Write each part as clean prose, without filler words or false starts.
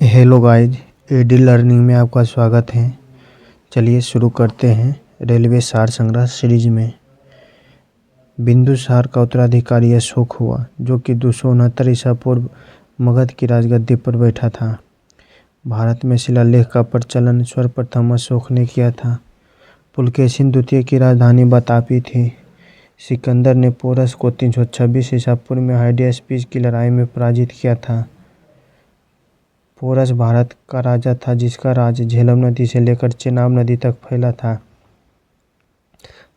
Hello guys, AD learning में आपका स्वागत है। चलिए शुरू करते हैं। रेलवे सार संग्रह सीरीज में बिंदुसार का उत्तराधिकारी अशोक हुआ, जो कि 269 ईसा पूर्व मगध की राजगद्दी पर बैठा था। भारत में शिलालेख का प्रचलन सर्वप्रथम अशोक ने किया था। पुलकेशिन द्वितीय की राजधानी बतापी थी। सिकंदर ने पोरस को 326 ईसा पूर्व में हाइडियास्पिस की लड़ाई में पराजित किया था। पोरस भारत का राजा था, जिसका राज झेलम नदी से लेकर चेनाब नदी तक फैला था।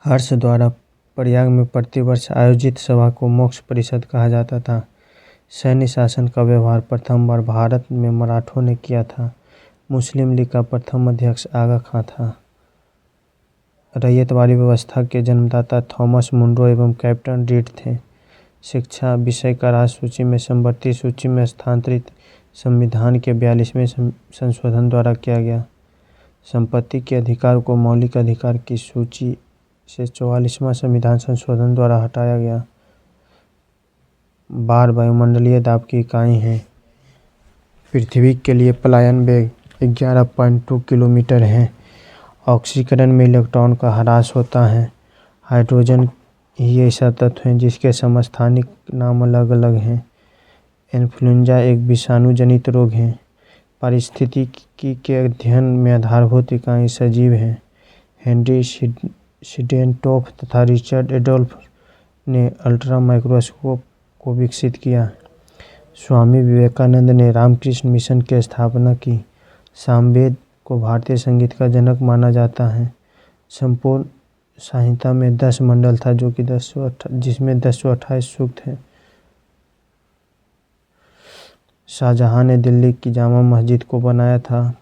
हर्ष द्वारा प्रयाग में प्रतिवर्ष आयोजित सभा को मोक्ष परिषद कहा जाता था। सैन्य शासन का व्यवहार प्रथम बार भारत में मराठों ने किया था। मुस्लिम लीग का प्रथम अध्यक्ष आगा खां था। रैयतवाड़ी व्यवस्था के जन्मदाता थॉमस मुनरो एवं कैप्टन रीड थे। शिक्षा विषय का राज्य सूची में समवर्ती सूची में स्थानांतरित संविधान के 42वें संशोधन द्वारा किया गया। संपत्ति के अधिकार को मौलिक अधिकार की सूची से 44वां संविधान संशोधन द्वारा हटाया गया। बार वायुमंडलीय दाब की इकाई है। पृथ्वी के लिए पलायन वेग 11.2 किलोमीटर है। ऑक्सीकरण में इलेक्ट्रॉन का ह्रास होता है। हाइड्रोजन ही ऐसा तत्व है जिसके समस्थानिक नाम अलग अलग हैं। इन्फ्लुएंजा एक विषाणु जनित रोग है। पारिस्थितिकी के अध्ययन में आधारभूत इकाई सजीव हैं। हेनरी सिडेनटोफ तथा रिचर्ड एडोल्फ ने अल्ट्रा माइक्रोस्कोप को विकसित किया। स्वामी विवेकानंद ने रामकृष्ण मिशन की स्थापना की। सामवेद को भारतीय संगीत का जनक माना जाता है। संपूर्ण संहिता में 10 मंडल था, जो कि जिसमें 1028 सूक्त हैं। शाहजहां ने दिल्ली की जामा मस्जिद को बनाया था।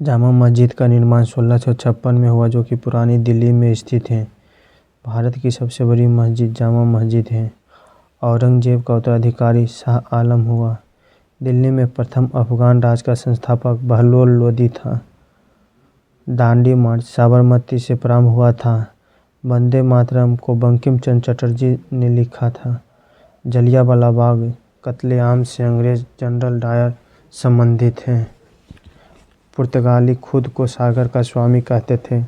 जामा मस्जिद का निर्माण 1656 में हुआ, जो कि पुरानी दिल्ली में स्थित है। भारत की सबसे बड़ी मस्जिद जामा मस्जिद है। औरंगजेब का उत्तराधिकारी शाह आलम हुआ। दिल्ली में प्रथम अफगान राज का संस्थापक बहलोल लोदी था। दांडी मार्च साबरमती से प्रारंभ हुआ था। वंदे मातरम को बंकिम चंद्र चटर्जी ने लिखा था। जलियांवाला बाग कत्लेआम से अंग्रेज जनरल डायर संबंधित हैं। पुर्तगाली खुद को सागर का स्वामी कहते थे।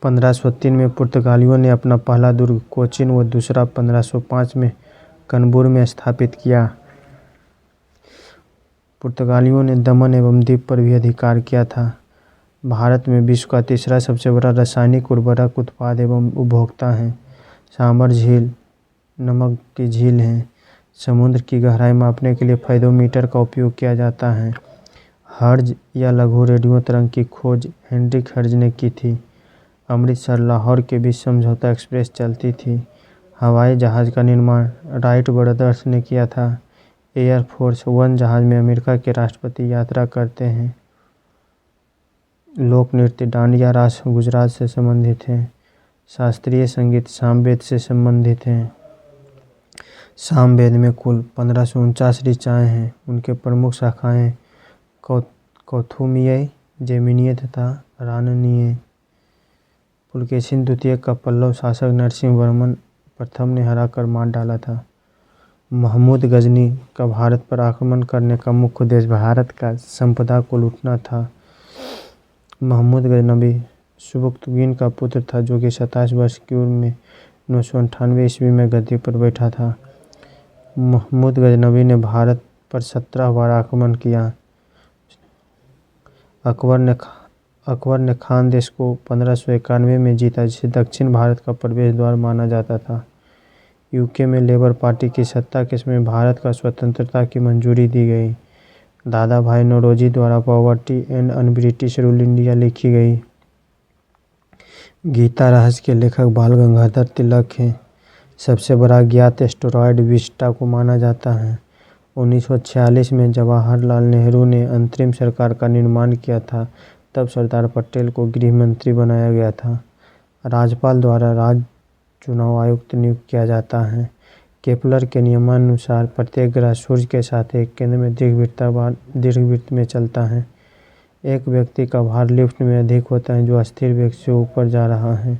1503 में पुर्तगालियों ने अपना पहला दुर्ग कोचिन व दूसरा 1505 में कनबूर में स्थापित किया। पुर्तगालियों ने दमन एवं द्वीप पर भी अधिकार किया था। भारत में विश्व का तीसरा सबसे बड़ा रासायनिक उर्वरक उत्पाद एवं उपभोक्ता है। सांबर झील नमक की झील है। समुद्र की गहराई मापने के लिए फेदोमीटर का उपयोग किया जाता है। हर्ज या लघु रेडियो तरंग की खोज हेनरिक हर्ज ने की थी। अमृतसर लाहौर के बीच समझौता एक्सप्रेस चलती थी। हवाई जहाज़ का निर्माण राइट ब्रदर्स ने किया था। एयरफोर्स वन जहाज़ में अमेरिका के राष्ट्रपति यात्रा करते हैं। लोक नृत्य डांडिया रास गुजरात से संबंधित है। शास्त्रीय संगीत सामवेद से संबंधित है। सामवेद में कुल 1549 ऋचाएँ हैं। उनके प्रमुख शाखाएँ कौथुमीय, जैमिनीय तथा राणनीय। पुलकेशिन द्वितीय का पल्लव शासक नरसिंह वर्मन प्रथम ने हराकर मार डाला था। महमूद गजनी का भारत पर आक्रमण करने का मुख्य उद्देश्य भारत का संपदा को लूटना था। महमूद गजनवी सुबुक्तगीन का पुत्र था, जो कि 27 वर्ष की उम्र में 998 ईस्वी में गद्दी पर बैठा था। महमूद गजनवी ने भारत पर 17 बार आक्रमण किया। अकबर ने खान देश को 1591 में जीता, जिसे दक्षिण भारत का प्रवेश द्वार माना जाता था। यूके में लेबर पार्टी की सत्ता के समय भारत का स्वतंत्रता की मंजूरी दी गई। दादा भाई नौरोजी द्वारा poverty and un British rule India लिखी गई। गीता रहस्य के लेखक बाल गंगाधर तिलक हैं। सबसे बड़ा ज्ञात एस्टेरॉयड विस्टा को माना जाता है। 1946 में जवाहरलाल नेहरू ने अंतरिम सरकार का निर्माण किया था। तब सरदार पटेल को गृह मंत्री बनाया गया था। राज्यपाल द्वारा राज्य चुनाव आयुक्त नियुक्त किया जाता है। केपलर के नियमानुसार प्रत्येक ग्रह सूर्य के साथ एक केंद्र में दीर्घवृत्त में चलता है। एक व्यक्ति का भार लिफ्ट में अधिक होता है जो अस्थिर वेग से ऊपर जा रहा है।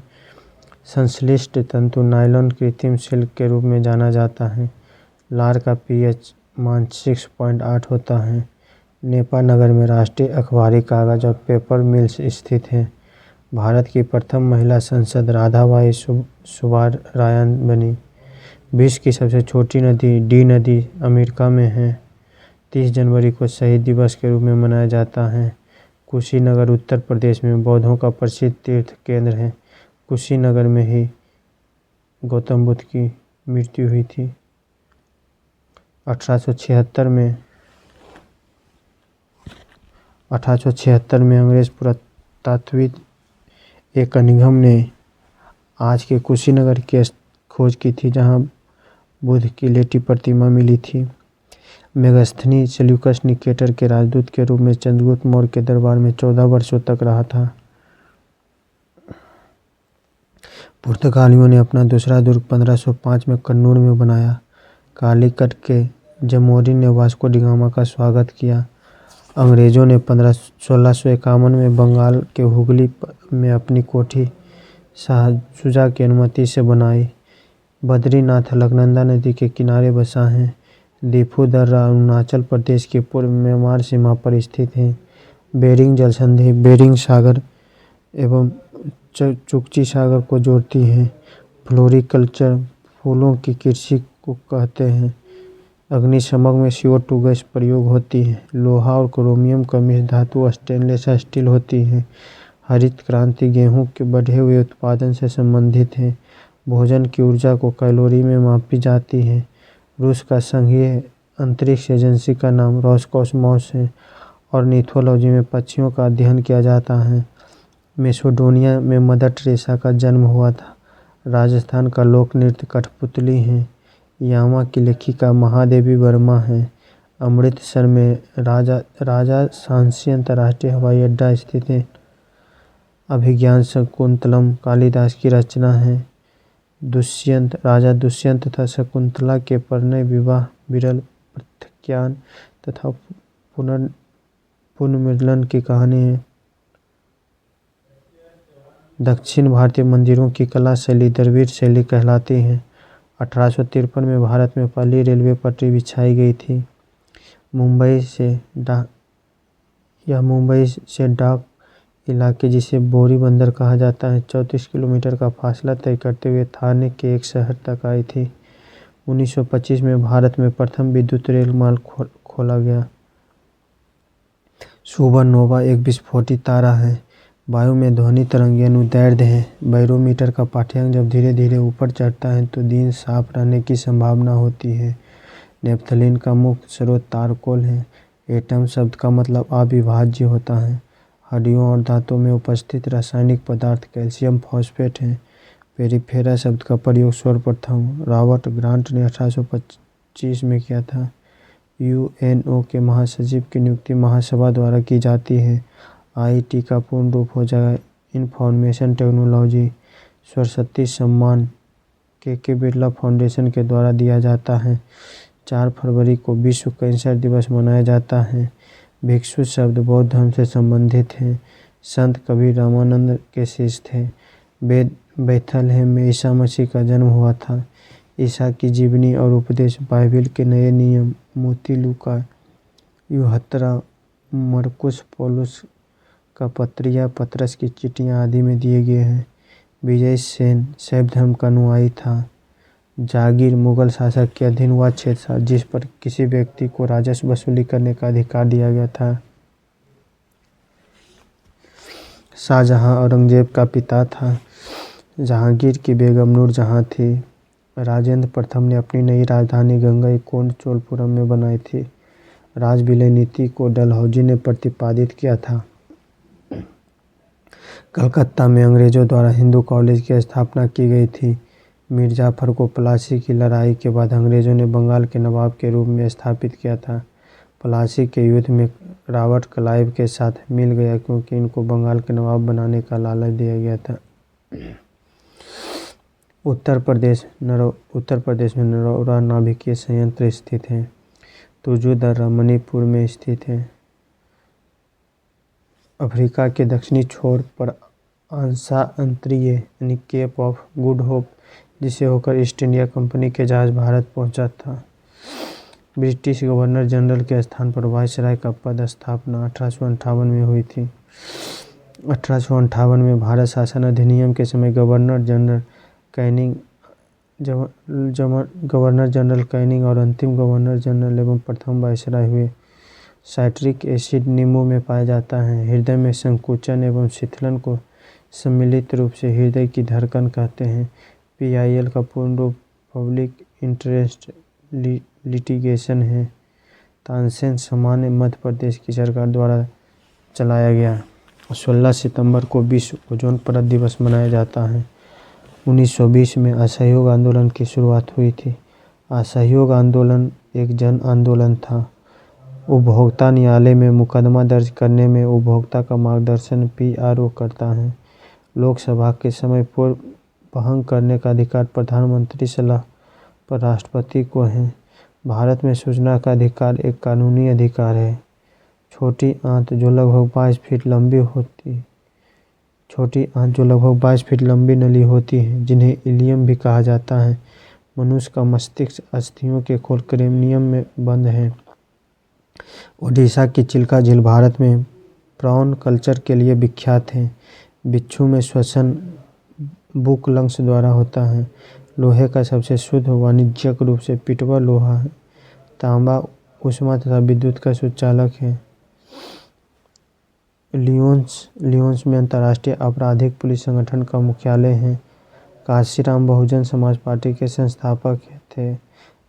संश्लिष्ट तंतु नायलॉन कृत्रिम सिल्क के रूप में जाना जाता है। लार का पीएच मान 6.8 होता है। नेपा नगर में राष्ट्रीय अखबारी कागज और पेपर मिल्स स्थित हैं। भारत की प्रथम महिला सांसद राधाबाई सुब्बारायन बनी। विश्व की सबसे छोटी नदी डी नदी अमेरिका में है। 30 जनवरी को शहीद दिवस के रूप में मनाया जाता है। कुशीनगर उत्तर प्रदेश में बौद्धों का प्रसिद्ध तीर्थ केंद्र है। कुशीनगर में ही गौतम बुद्ध की मृत्यु हुई थी। 1876 में अंग्रेज पुरातात्विक ए कनिंघम ने आज के कुशीनगर की खोज की थी, जहां बुद्ध की लेटी प्रतिमा मिली थी। मेगस्थनी सेल्यूकस निकेटर के राजदूत के रूप में चंद्रगुप्त मौर्य के दरबार में 14 वर्षों तक रहा था। पुर्तगालियों ने अपना दूसरा दुर्ग 1505 में कन्नूर में बनाया। कालीकट के जमोरिन ने वास्को डी गामा का स्वागत किया। अंग्रेजों ने 1651 में बंगाल के हुगली में अपनी कोठी शाहसुजा की अनुमति से बनाई। बद्रीनाथ अलकनंदा नदी के किनारे बसा है। दीफू दर्रा अरुणाचल प्रदेश की पूर्व म्यांमार सीमा पर स्थित है। बेरिंग जलसंधि बेरिंग सागर एवं चुकची सागर को जोड़ती है। फ्लोरिकल्चर फूलों की कृषि को कहते हैं। अग्निशमन में CO2 गैस प्रयोग होती है। लोहा और क्रोमियम का मिश्र धातु स्टेनलेस स्टील होती है। हरित क्रांति गेहूं के बढ़े हुए उत्पादन से संबंधित है। भोजन की ऊर्जा को कैलोरी में मापी जाती है। रूस का संघीय अंतरिक्ष एजेंसी का नाम रोसकॉसमॉस है। ऑर्निथोलॉजी में पक्षियों का अध्ययन किया जाता है। मेसिडोनिया में मदर टेरेसा का जन्म हुआ था। राजस्थान का लोक नृत्य कठपुतली है। यामा की लेखिका महादेवी वर्मा है। अमृतसर में राजा झांसी अंतर्राष्ट्रीय हवाई अड्डा स्थित है। अभिज्ञान शकुंतलम कालिदास की रचना है। राजा दुष्यंत तथा शकुंतला के परिणय विवाह विरल प्रत्याख्यान तथा पुनर्मिलन की कहानी है। दक्षिण भारतीय मंदिरों की कला शैली द्रविड़ शैली कहलाती है। 1853 में भारत में पहली रेलवे पटरी बिछाई गई थी। मुंबई से डाक इलाके, जिसे बोरी बंदर कहा जाता है, 34 किलोमीटर का फासला तय करते हुए थाने के एक शहर तक आई थी। 1925 में भारत में प्रथम विद्युत रेल मार्ग खोला गया। सुपरनोवा एक विस्फोटी तारा है। वायु में ध्वनि तरंगें अनुदैर्ध्य है। बैरोमीटर का पाठ्यांक जब धीरे धीरे ऊपर चढ़ता है तो दिन साफ रहने की संभावना होती है। नेपथलीन का मुख्य स्रोत तारकोल है। एटम शब्द का मतलब अविभाज्य होता है। हड्डियों और दांतों में उपस्थित रासायनिक पदार्थ कैल्शियम फॉस्फेट है। पेरिफेरा शब्द का प्रयोग सर्वप्रथम रॉबर्ट ग्रांट ने 1825 में किया था। UNO के महासचिव की नियुक्ति महासभा द्वारा की जाती है। IT का पूर्ण रूप हो जाएगा इंफॉर्मेशन टेक्नोलॉजी। सरस्वती सम्मान के बिरला फाउंडेशन के द्वारा दिया जाता है। 4 फरवरी को विश्व कैंसर दिवस मनाया जाता है। भिक्षु शब्द बौद्ध धर्म से संबंधित है। संत कबीर रामानंद के शिष्य थे। बैथलहेम में ईसा मसीह का जन्म हुआ था। ईसा की जीवनी और उपदेश, बाइबिल के नए नियम, मोती लूका, यूहत्रा, मरकुस, पौलुस का पत्रिया, पतरस की चिट्ठियाँ आदि में दिए गए हैं। विजय सेन शैव धर्म का अनुयायी था। जागीर मुगल शासक के अधीन हुआ क्षेत्र था जिस पर किसी व्यक्ति को राजस्व वसूली करने का अधिकार दिया गया था। शाहजहां औरंगजेब का पिता था। जहांगीर की बेगम नूरजहां थी। राजेंद्र प्रथम ने अपनी नई राजधानी गंगईकोंड चोलपुरम में बनाई थी। राजविलय नीति को डलहौजी ने प्रतिपादित किया था। कलकत्ता में अंग्रेजों द्वारा हिंदू कॉलेज की स्थापना की गई थी। मीर जाफर को प्लासी की लड़ाई के बाद अंग्रेजों ने बंगाल के नवाब के रूप में स्थापित किया था। प्लासी के युद्ध में रॉबर्ट क्लाइव के साथ मिल गया क्योंकि इनको बंगाल के नवाब बनाने का लालच दिया गया था। उत्तर प्रदेश में नरौरा नाभिकीय संयंत्र स्थित है। तुजू दर्रा मणिपुर में स्थित है। अफ्रीका के दक्षिणी छोर पर अंशांतरीय यानी केप ऑफ गुड होप, जिसे होकर ईस्ट इंडिया कंपनी के जहाज भारत पहुंचा था। ब्रिटिश गवर्नर जनरल के स्थान पर वायसराय का पद स्थापना 1858 में हुई थी। 1858 में भारत शासन अधिनियम के समय गवर्नर जनरल कैनिंग और अंतिम गवर्नर जनरल एवं प्रथम वायसराय हुए। साइट्रिक एसिड नींबू में पाया जाता है। हृदय में संकुचन एवं शिथिलन को सम्मिलित रूप से हृदय की धड़कन कहते हैं। PIL का पूर्ण रूप पब्लिक इंटरेस्ट लिटिगेशन है। तानसेन सामान्य मध्य प्रदेश की सरकार द्वारा चलाया गया। 16 सितंबर को विश्व ओजोन परत दिवस मनाया जाता है। 1920 में असहयोग आंदोलन की शुरुआत हुई थी। असहयोग आंदोलन एक जन आंदोलन था। उपभोक्ता न्यायालय में मुकदमा दर्ज करने में उपभोक्ता का मार्गदर्शन PRO करता है। लोकसभा के समय पूर्व भंग करने का अधिकार प्रधानमंत्री सलाह पर राष्ट्रपति को है। भारत में सूचना का अधिकार एक कानूनी अधिकार है। छोटी आंत जो लगभग 22 फीट लंबी नली होती है, जिन्हें इलियम भी कहा जाता है। मनुष्य का मस्तिष्क अस्थियों के खोल क्रेनियम में बंद है। ओडिशा की चिल्का झील भारत में प्रॉन कल्चर के लिए विख्यात है। बिच्छू में श्वसन बुक लंग्स द्वारा होता है। लोहे का सबसे शुद्ध वाणिज्यिक रूप से पिटवा लोहा है। तांबा ऊष्मा तथा विद्युत का सुचालक है। लियोन्स में अंतर्राष्ट्रीय आपराधिक पुलिस संगठन का मुख्यालय है। कांशीराम बहुजन समाज पार्टी के संस्थापक थे।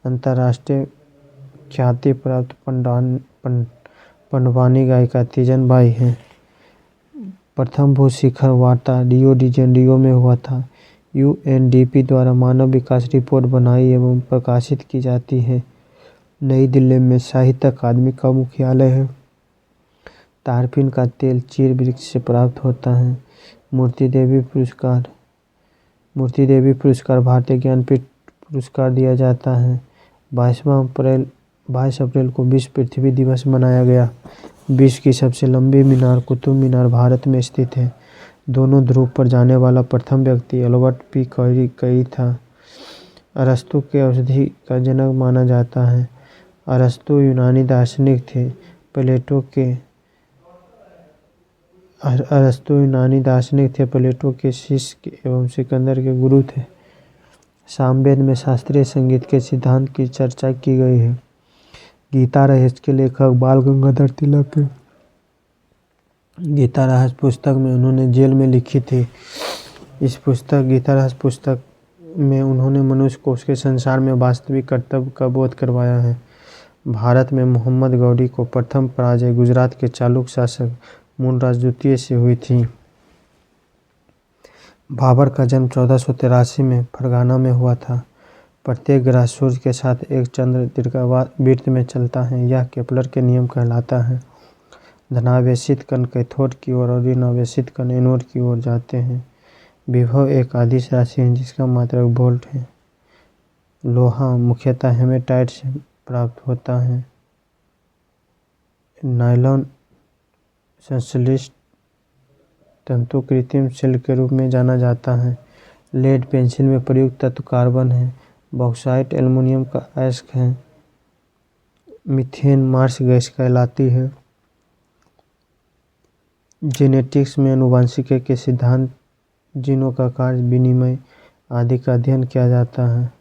अंतर्राष्ट्रीय ख्याति प्राप्त पंडवानी गायिका तीजन बाई हैं। प्रथम भू शिखर वार्ता रियो डी जेनेरियो में हुआ था। UNDP द्वारा मानव विकास रिपोर्ट बनाई एवं प्रकाशित की जाती है। नई दिल्ली में साहित्य अकादमी का मुख्यालय है। तारपीन का तेल चीड़ वृक्ष से प्राप्त होता है। मूर्ति देवी पुरस्कार भारतीय ज्ञानपीठ पुरस्कार दिया जाता है। 22 अप्रैल को विश्व पृथ्वी दिवस मनाया गया। विश्व की सबसे लंबी मीनार कुतुब मीनार भारत में स्थित है। दोनों ध्रुव पर जाने वाला प्रथम व्यक्ति एल्बर्ट P. कई था। अरस्तु के औषधि का जनक माना जाता है। अरस्तु यूनानी दार्शनिक थे। प्लेटो के शिष्य एवं सिकंदर के गुरु थे। सामवेद में शास्त्रीय संगीत के सिद्धांत की चर्चा की गई है। गीता रहस्य के लेखक बाल गंगाधर तिलक हैं। गीता रहस्य पुस्तक में उन्होंने जेल में लिखी थी। गीता रहस्य पुस्तक में उन्होंने मनुष्य को उसके संसार में वास्तविक कर्तव्य का बोध करवाया है। भारत में मोहम्मद गौरी को प्रथम पराजय गुजरात के चालुक्य शासक मूलराज द्वितीय से हुई थी। बाबर का जन्म 1483 में फरगाना में हुआ था। प्रत्येक ग्रह सूर्य के साथ एक चंद्र दीर्घवृत्त में चलता है। यह केपलर के नियम कहलाता है। धनावेशित कण कैथोड की ओर और ऋणावेशित कण एनोड की ओर जाते हैं। विभव एक अदिश राशि है जिसका मात्रक वोल्ट है। लोहा मुख्यतः हेमेटाइट से प्राप्त होता है। नायलॉन संश्लिष्ट तंतु कृत्रिम सिल्क के रूप में जाना जाता है। लेड पेंसिल में प्रयुक्त तत्व कार्बन है। बॉक्साइट एल्युमिनियम का अयस्क है। मीथेन मार्स गैस कहलाती है। जेनेटिक्स में आनुवंशिकी के सिद्धांत, जीनों का कार्य, विनिमय आदि का अध्ययन किया जाता है।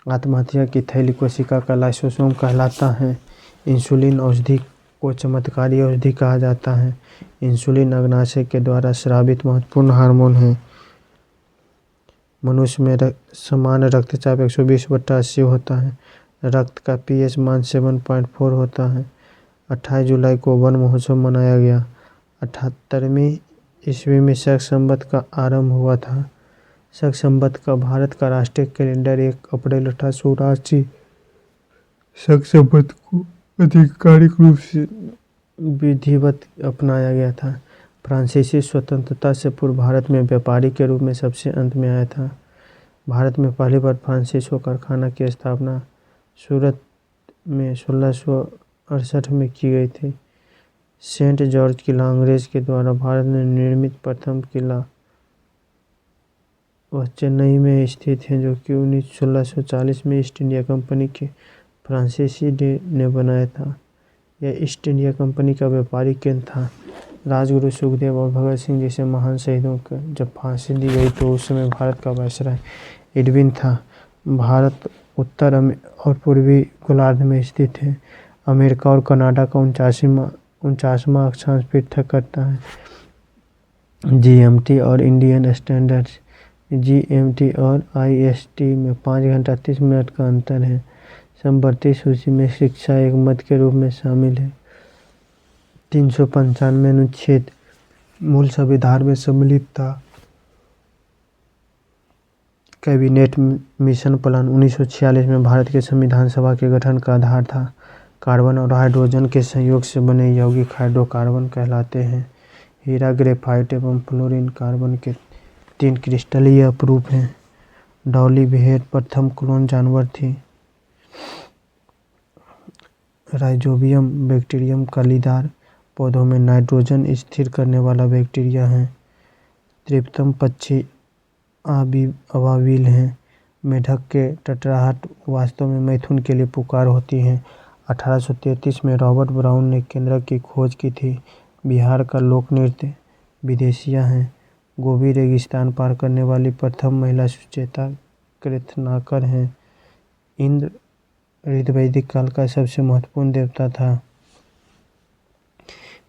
आत्महत्या की थैली कोशिका का लाइसोसोम कहलाता है। इंसुलिन औषधि को चमत्कारी औषधि कहा जाता है। इंसुलिन अग्नाशय के द्वारा स्रावित महत्वपूर्ण हार्मोन है। मनुष्य में सामान्य रक्तचाप 120/80 होता है। रक्त का pH मान 7.4 होता है। 28 जुलाई को वन महोत्सव मनाया गया। 78वीं ईस्वी में शक संवत का आरंभ हुआ था। शक संवत का भारत का राष्ट्रीय कैलेंडर 1 अप्रैल 1879 शक संवत को आधिकारिक रूप से विधिवत अपनाया गया था। फ्रांसीसी स्वतंत्रता से पूर्व भारत में व्यापारी के रूप में सबसे अंत में आया था। भारत में पहली बार फ्रांसीसो कारखाना की स्थापना सूरत में 1668 में की गई थी। सेंट जॉर्ज किला अंग्रेज के द्वारा भारत में निर्मित प्रथम किला वह चेन्नई में स्थित है, जो कि 1640 में ईस्ट इंडिया कंपनी के फ्रांसीसी डे ने बनाया था। यह ईस्ट इंडिया कंपनी का व्यापारिक केंद्र था। राजगुरु सुखदेव और भगत सिंह जैसे महान शहीदों को जब फांसी दी गई तो उस समय भारत का वायसराय एडविन था। भारत उत्तर और पूर्वी गोलार्ध में स्थित है। अमेरिका और कनाडा का 49वां अक्षांश पृथक करता है। जीएमटी और इंडियन स्टैंडर्ड जीएमटी और आईएसटी में 5 घंटा 30 मिनट का अंतर है। समवर्ती सूची में शिक्षा एक मत के रूप में शामिल है। 395 अनुच्छेद मूल संविधान में सम्मिलित था। कैबिनेट मिशन प्लान 1946 में भारत के संविधान सभा के गठन का आधार था। कार्बन और हाइड्रोजन के संयोग से बने यौगिक हाइड्रोकार्बन कहलाते हैं। हीरा, ग्रेफाइट एवं फ्लोरीन कार्बन के 3 क्रिस्टलीय अपरूप हैं। डॉली बेहेर प्रथम क्लोन जानवर थी। राइजोबियम बैक्टीरियम कलीदार पौधों में नाइट्रोजन स्थिर करने वाला बैक्टीरिया है। तृप्तम पक्षी अबाबिल हैं। मेढक के टटराहट वास्तव में मैथुन के लिए पुकार होती है। 1833 में रॉबर्ट ब्राउन ने केंद्रक की खोज की थी। बिहार का लोक नृत्य विदेशिया है। गोबी रेगिस्तान पार करने वाली प्रथम महिला सुचेता कृतनाकर हैं। इंद्र ऋग्वैदिक काल का सबसे महत्वपूर्ण देवता था।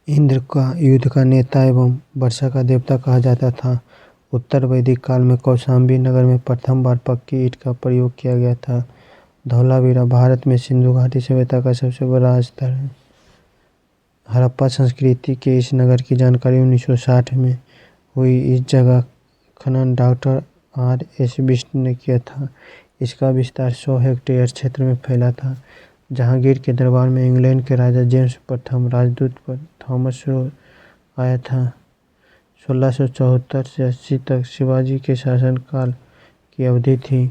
इंद्र का युद्ध का नेता एवं वर्षा का देवता कहा जाता था। उत्तर वैदिक काल में कौशाम्बी नगर में प्रथम बार पक्की ईंट का प्रयोग किया गया था। धौलावीरा भारत में सिंधु घाटी सभ्यता का सबसे बड़ा स्थल है। हड़प्पा संस्कृति के इस नगर की जानकारी 1960 में हुई। इस जगह खनन डॉक्टर R.S. बिष्ट ने किया था। इसका विस्तार 100 हेक्टेयर क्षेत्र में फैला था। जहांगीर के दरबार में इंग्लैंड के राजा जेम्स प्रथम राजदूत पर थॉमस रो आया था। 1674 से 80 तक शिवाजी के शासनकाल की अवधि थी।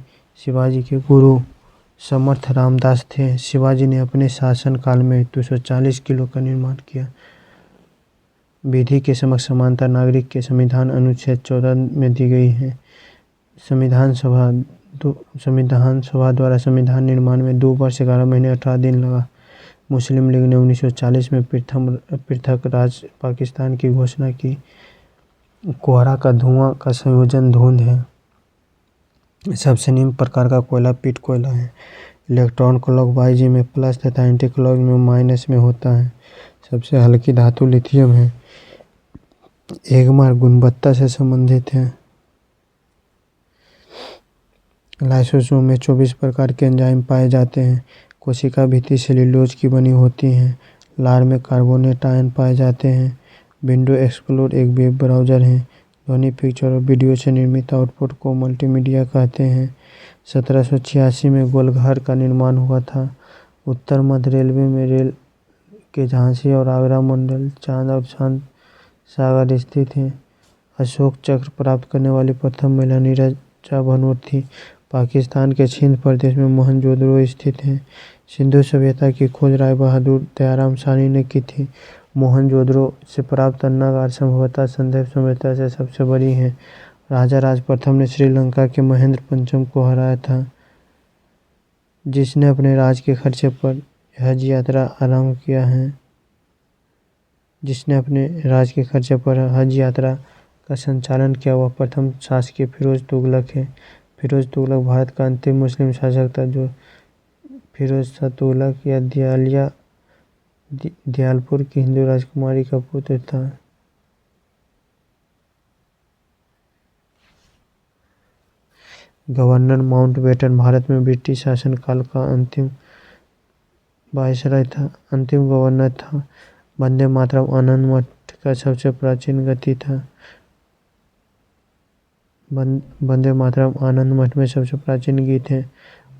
शिवाजी के गुरु समर्थ रामदास थे। शिवाजी ने अपने शासनकाल में 240 किलो का निर्माण किया। विधि के समक्ष समानता नागरिक के संविधान अनुच्छेद 14 में दी गई है। संविधान सभा द्वारा संविधान निर्माण में 2 वर्ष 11 महीने 18 दिन लगा। मुस्लिम लीग ने 1940 में पृथक राज्य पाकिस्तान की घोषणा की। कोहरा का धुआं का संयोजन धुंध है। सबसे निम्न प्रकार का कोयला पीट कोयला है। इलेक्ट्रॉन क्लॉकवाइज में प्लस तथा एंटी क्लॉक में माइनस में होता है। सबसे हल्की धातु लिथियम है। एगमार गुणवत्ता से संबंधित है। लाइसोसोम में 24 प्रकार के एंजाइम पाए जाते हैं। कोशिका भित्ति सेल्यूलोज की बनी होती है। लार में कार्बोनेट आयन पाए जाते हैं। विंडो एक्सप्लोरर एक वेब ब्राउज़र है। ध्वनि, पिक्चर और वीडियो से निर्मित आउटपुट को मल्टीमीडिया कहते हैं। 1786 में गोलघर का निर्माण हुआ था। उत्तर मध्य रेलवे में रेल के झांसी और आगरा मंडल चांद और चांद सागर स्थित है। अशोक चक्र प्राप्त करने वाली प्रथम महिला नीरजा भनोट थी। पाकिस्तान के सिंध प्रदेश में मोहनजोदड़ो स्थित है। सिंधु सभ्यता की खोज राय बहादुर दयाराम साहनी ने की थी। मोहनजोदड़ो से प्राप्त अन्नागार संभवतः संदेव सभ्यता से सबसे बड़ी है। राजा राज प्रथम ने श्रीलंका के महेंद्र पंचम को हराया था, जिसने अपने राज के खर्चे पर हज यात्रा आरंभ किया है। जिसने अपने राज के खर्चे पर हज यात्रा का संचालन किया वह प्रथम शासकीय फिरोज तुगलक है। फिरोज तुगलक भारत का अंतिम मुस्लिम शासक था जो फिरोज शाह तुगलक या दयालपुर की हिंदू राजकुमारी का पुत्र था। गवर्नर माउंटबेटन भारत में ब्रिटिश शासनकाल का अंतिम वायसराय था, अंतिम गवर्नर था। वंदे मातरम आनंद मठ का सबसे प्राचीन गीत था। वंदे मातरम आनंद मठ में सबसे प्राचीन गीत है।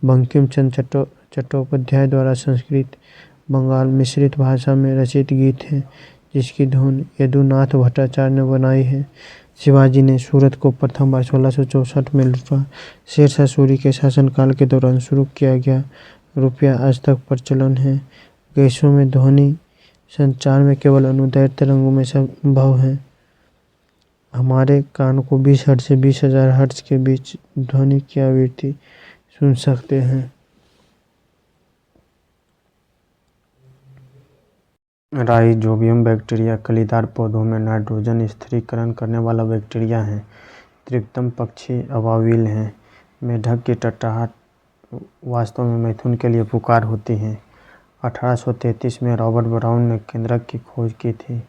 बंकिम चंद्र चट्टोपाध्याय द्वारा संस्कृत बंगाल मिश्रित भाषा में रचित गीत है, जिसकी धुन यदुनाथ भट्टाचार्य ने बनाई है। शिवाजी ने सूरत को प्रथम बार 1664 में लूटा। शेरशाह सूरी के शासनकाल के दौरान शुरू किया गया रुपया आज तक प्रचलन है। गैसों में ध्वनि संचार में केवल अनुदैर्ध्य तरंगों में संभव है। हमारे कान को 20 हर्ट्ज से 20,000 हर्ट्ज के बीच ध्वनि की आवृत्ति सुन सकते हैं। राइजोबियम बैक्टीरिया कलीदार पौधों में नाइट्रोजन स्थिरीकरण करने वाला बैक्टीरिया है। तृप्तम पक्षी अबाविल हैं। मेढक की टकराहट वास्तव में मैथुन के लिए पुकार होती है। 1833 में रॉबर्ट ब्राउन ने केंद्रक की खोज की थी।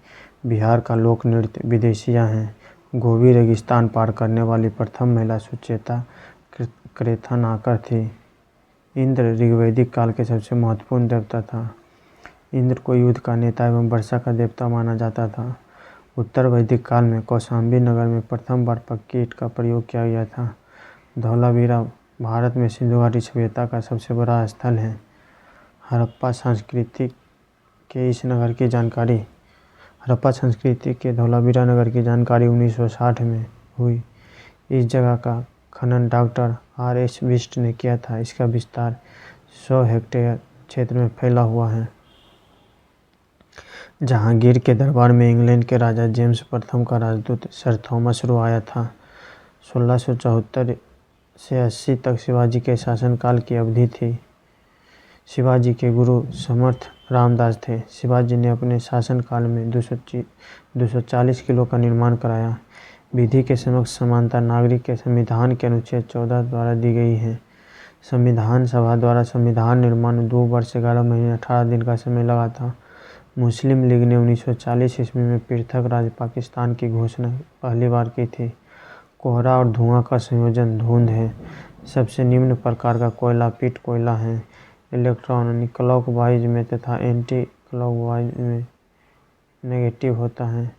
बिहार का लोक नृत्य विदेशिया है। गोबी रेगिस्तान पार करने वाली प्रथम महिला सुचेता क्रेथनाकर थी। इंद्र ऋग्वैदिक काल के सबसे महत्वपूर्ण देवता था। इंद्र को युद्ध का नेता एवं वर्षा का देवता माना जाता था। उत्तर वैदिक काल में कौशाम्बी नगर में प्रथम बार पक्की ईंट का प्रयोग किया गया था। धौलावीरा भारत में सिंधु घाटी सभ्यता का सबसे बड़ा स्थल है। हड़प्पा संस्कृति के धौलावीरा नगर की जानकारी 1960 में हुई। इस जगह का खनन डॉक्टर R.S. बिष्ट ने किया था। इसका विस्तार 100 हेक्टेयर क्षेत्र में फैला हुआ है। जहांगीर के दरबार में इंग्लैंड के राजा जेम्स प्रथम का राजदूत सर थॉमस रो आया था। 1674 से 80 तक शिवाजी के शासनकाल की अवधि थी। शिवाजी के गुरु समर्थ रामदास थे। शिवाजी ने अपने शासनकाल में 240 किलो का निर्माण कराया। विधि के समक्ष समानता नागरिक के संविधान के अनुच्छेद 14 द्वारा दी गई है। संविधान सभा द्वारा संविधान निर्माण 2 वर्ष 11 महीने 18 दिन का समय लगा था। मुस्लिम लीग ने 1940 ईस्वी में पृथक राज्य पाकिस्तान की घोषणा पहली बार की थी। कोहरा और धुआं का संयोजन धुंध है। सबसे निम्न प्रकार का कोयला पीट कोयला है। इलेक्ट्रॉन क्लॉकवाइज में तथा एंटी क्लॉकवाइज में नेगेटिव होता है।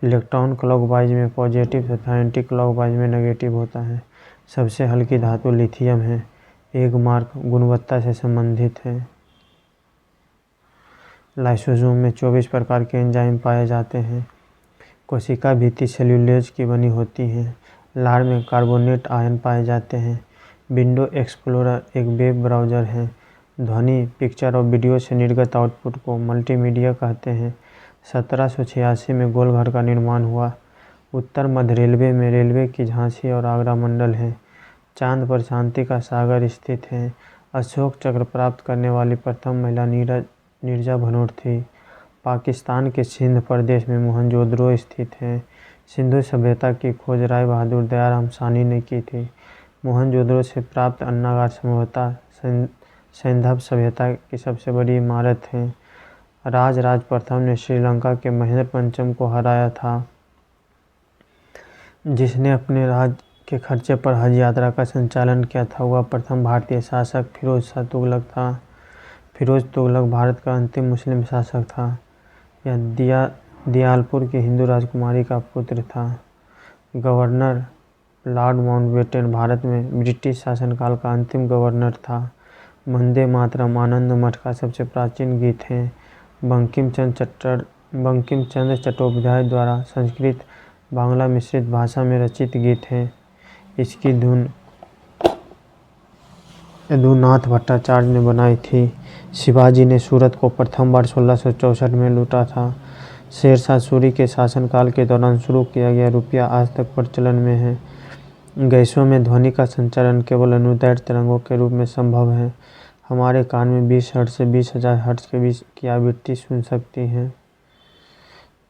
इलेक्ट्रॉन क्लॉकवाइज में पॉजिटिव तथा एंटी क्लॉकवाइज में नेगेटिव होता है। सबसे हल्की धातु लिथियम है। एक मार्क गुणवत्ता से संबंधित है। लाइसोसोम में 24 प्रकार के एंजाइम पाए जाते हैं। कोशिका भित्ति सेल्यूलोज की बनी होती है। लार में कार्बोनेट आयन पाए जाते हैं। विंडो एक्सप्लोरर एक वेब ब्राउज़र है। ध्वनि, पिक्चर और वीडियो से निर्गत आउटपुट को मल्टीमीडिया कहते हैं। 1786 में गोलघर का निर्माण हुआ। उत्तर मध्य रेलवे में रेलवे की झांसी और आगरा मंडल है। चांद पर शांति का सागर स्थित है। अशोक चक्र प्राप्त करने वाली प्रथम महिला नीरजा भनोट थी। पाकिस्तान के सिंध प्रदेश में मोहनजोदड़ो स्थित है। सिंधु सभ्यता की खोज राय बहादुर दयाराम साहनी ने की थी। मोहनजोदड़ो से प्राप्त अन्नागार संभवतः सैंधव सभ्यता की सबसे बड़ी इमारत है। राज प्रथम ने श्रीलंका के महेंद्र पंचम को हराया था, जिसने अपने राज के खर्चे पर हज यात्रा का संचालन किया था। वह प्रथम भारतीय शासक फिरोज शाह तुगलक था। फिरोज तुगलक भारत का अंतिम मुस्लिम शासक था। यह दियालपुर की हिंदू राजकुमारी का पुत्र था। गवर्नर लॉर्ड माउंटबेटन भारत में ब्रिटिश शासनकाल का अंतिम गवर्नर था। वंदे मातरम आनंद मठ का सबसे प्राचीन गीत है। बंकिम चंद्र चट्टोपाध्याय द्वारा संस्कृत बांग्ला मिश्रित भाषा में रचित गीत है। इसकी धुन यदुनाथ भट्टाचार्य ने बनाई थी। शिवाजी ने सूरत को प्रथम बार 1664 में लूटा था। शेरशाह सूरी के शासनकाल के दौरान शुरू किया गया रुपया आज तक प्रचलन में है। गैसों में ध्वनि का संचरण केवल अनुदैर्ध्य तरंगों के रूप में संभव है। हमारे कान में 20 हर्ट्ज से 20,000 हर्ट्ज के बीच की आवृत्ति सुन सकती है।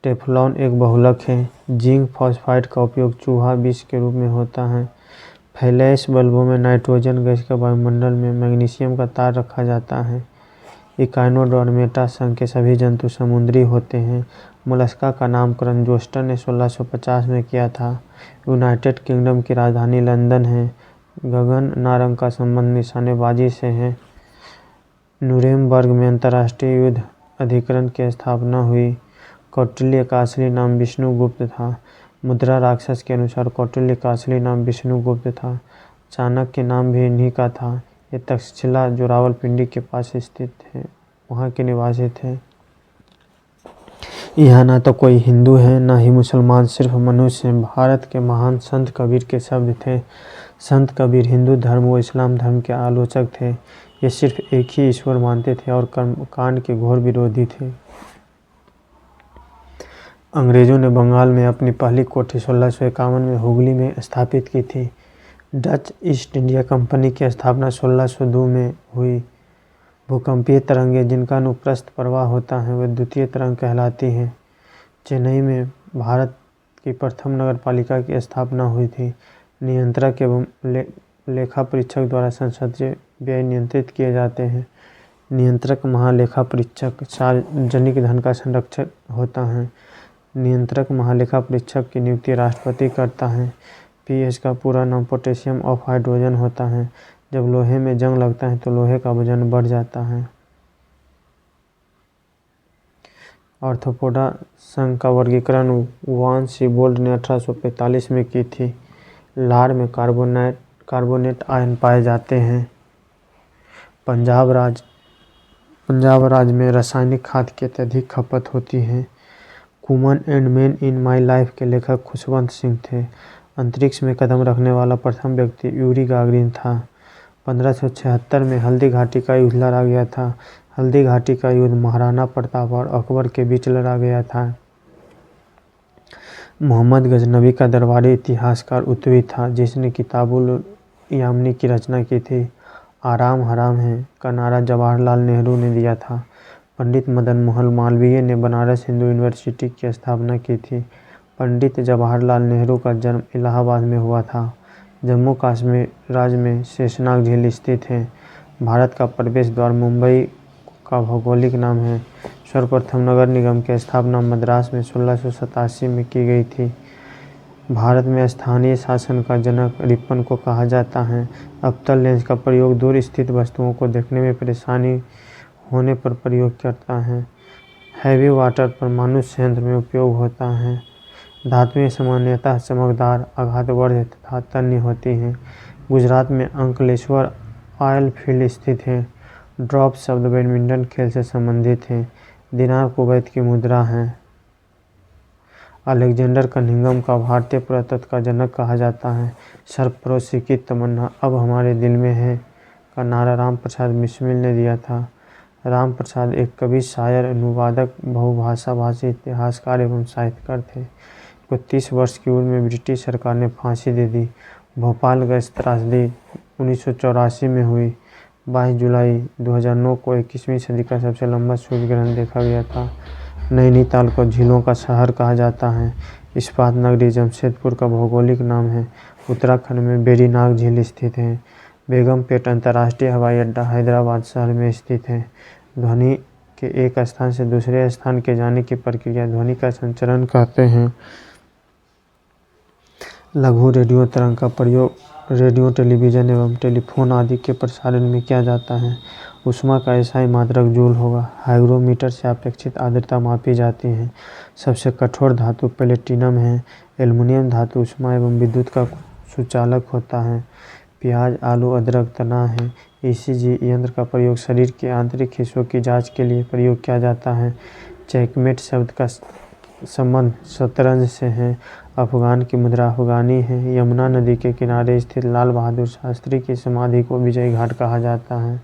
टेफ्लॉन एक बहुलक है। जिंक फॉस्फाइड का उपयोग चूहा विष के रूप में होता है। फ्लैश बल्बों में नाइट्रोजन गैस के वायुमंडल में मैग्नीशियम का तार रखा जाता है। इकाइनोडर्मेटा संघ के सभी जंतु समुद्री होते हैं। मोलस्का का नामकरण जोस्टर ने 1650 में किया था। यूनाइटेड किंगडम की राजधानी लंदन है। गगन नारंग का संबंध निशानेबाजी से है। नुरेमबर्ग में अंतर्राष्ट्रीय युद्ध अधिकरण की स्थापना हुई। कौटिल्य का असली नाम विष्णुगुप्त था। मुद्रा राक्षस के अनुसार कौटिल्य का असली नाम विष्णुगुप्त था। चाणक्य नाम भी इन्हीं का था। ये तक्षशिला जो रावलपिंडी के पास स्थित है, वहाँ के निवासी थे। यहाँ ना तो कोई हिंदू है ना ही मुसलमान, सिर्फ मनुष्य हैं। भारत के महान संत कबीर के शब्द थे। संत कबीर हिंदू धर्म व इस्लाम धर्म के आलोचक थे। ये सिर्फ एक ही ईश्वर मानते थे और कर्मकांड के घोर विरोधी थे। अंग्रेज़ों ने बंगाल में अपनी पहली कोठी 1651 में हुगली में स्थापित की थी। डच ईस्ट इंडिया कंपनी की स्थापना 1602 में हुई। भूकंपीय तरंगें जिनका अनुप्रस्थ प्रवाह होता है वे द्वितीय तरंग कहलाती हैं। चेन्नई में भारत की प्रथम नगरपालिका की स्थापना हुई थी। नियंत्रक एवं लेखा परीक्षक द्वारा संसदीय व्यय नियंत्रित किए जाते हैं। नियंत्रक महालेखा परीक्षक सार्वजनिक धन का संरक्षक होता है। नियंत्रक महालेखा परीक्षक की नियुक्ति राष्ट्रपति करता है। पीएच का पूरा नाम पोटेशियम ऑफ हाइड्रोजन होता है। जब लोहे में जंग लगता है तो लोहे का वजन बढ़ जाता है। आर्थ्रोपोडा संघ का वर्गीकरण वान सीबोल्ड ने 1845 में की थी। लार में कार्बोनेट आयन पाए जाते हैं। पंजाब राज्य में रासायनिक खाद की अत्यधिक खपत होती है। Woman and man in my life के लेखक खुशवंत सिंह थे। अंतरिक्ष में कदम रखने वाला प्रथम व्यक्ति यूरी गागरिन था। 1576 में हल्दी घाटी का युद्ध लड़ा गया था। हल्दी घाटी का युद्ध महाराणा प्रताप और अकबर के बीच लड़ा गया था। मोहम्मद गजनवी का दरबारी इतिहासकार उत्वी था जिसने किताबुल यामनी की रचना की थी। आराम हराम है का नारा जवाहरलाल नेहरू ने दिया था। पंडित मदन मोहन मालवीय ने बनारस हिंदू यूनिवर्सिटी की स्थापना की थी। पंडित जवाहरलाल नेहरू का जन्म इलाहाबाद में हुआ था। जम्मू कश्मीर राज्य में शेषनाग झील स्थित है। भारत का प्रवेश द्वार मुंबई का भौगोलिक नाम है। सर्वप्रथम नगर निगम की स्थापना मद्रास में 1687 में की गई थी। भारत में स्थानीय शासन का जनक रिपन को कहा जाता है। अवतल लेंस का प्रयोग दूर स्थित वस्तुओं को देखने में परेशानी होने पर प्रयोग करता है। हैवी वाटर परमाणु संयंत्र में उपयोग होता है। धातुएं सामान्यतः चमकदार, आघातवर्ध तथा तन्य होती हैं। गुजरात में अंकलेश्वर ऑयल फील्ड स्थित है। ड्रॉप शब्द बैडमिंटन खेल से संबंधित है। दिनार कुवैत की मुद्रा है। अलेक्जेंडर कनिंघम का भारतीय पुरातत्व का जनक कहा जाता है। सर्वपरोसी की तमन्ना अब हमारे दिल में है का नारा राम प्रसाद बिस्मिल ने दिया था। राम प्रसाद एक कवि, शायर, अनुवादक, बहुभाषा भाषी, इतिहासकार एवं साहित्यकार थे। को 30 वर्ष की उम्र में ब्रिटिश सरकार ने फांसी दे दी। भोपाल गैस त्रासदी 1984 में हुई। 22 जुलाई 2009 को 21वीं सदी का सबसे लंबा सूर्य ग्रहण देखा गया था। नैनीताल को झीलों का शहर कहा जाता है। इस्पात नगरी जमशेदपुर का भौगोलिक नाम है। उत्तराखंड में वेरीनाग झील स्थित है। बेगमपेट अंतर्राष्ट्रीय हवाई अड्डा हैदराबाद शहर में स्थित है। ध्वनि के एक स्थान से दूसरे स्थान के जाने की प्रक्रिया ध्वनि का संचरण कहते हैं। लघु रेडियो तरंग का प्रयोग रेडियो, टेलीविज़न एवं टेलीफोन आदि के प्रसारण में किया जाता है। ऊष्मा का एसआई मात्रक जूल होगा। हाइग्रोमीटर से अपेक्षित आर्द्रता मापी जाती है। सबसे कठोर धातु प्लेटिनम है। एल्युमिनियम धातु ऊष्मा एवं विद्युत का सुचालक होता है। प्याज, आलू, अदरक तना है। ईसीजी यंत्र का प्रयोग शरीर के आंतरिक हिस्सों की जांच के लिए प्रयोग किया जाता है। चेकमेट शब्द का संबंध शतरंज से है। अफगान की मुद्रा अफगानी है। यमुना नदी के किनारे स्थित लाल बहादुर शास्त्री की समाधि को विजय घाट कहा जाता है।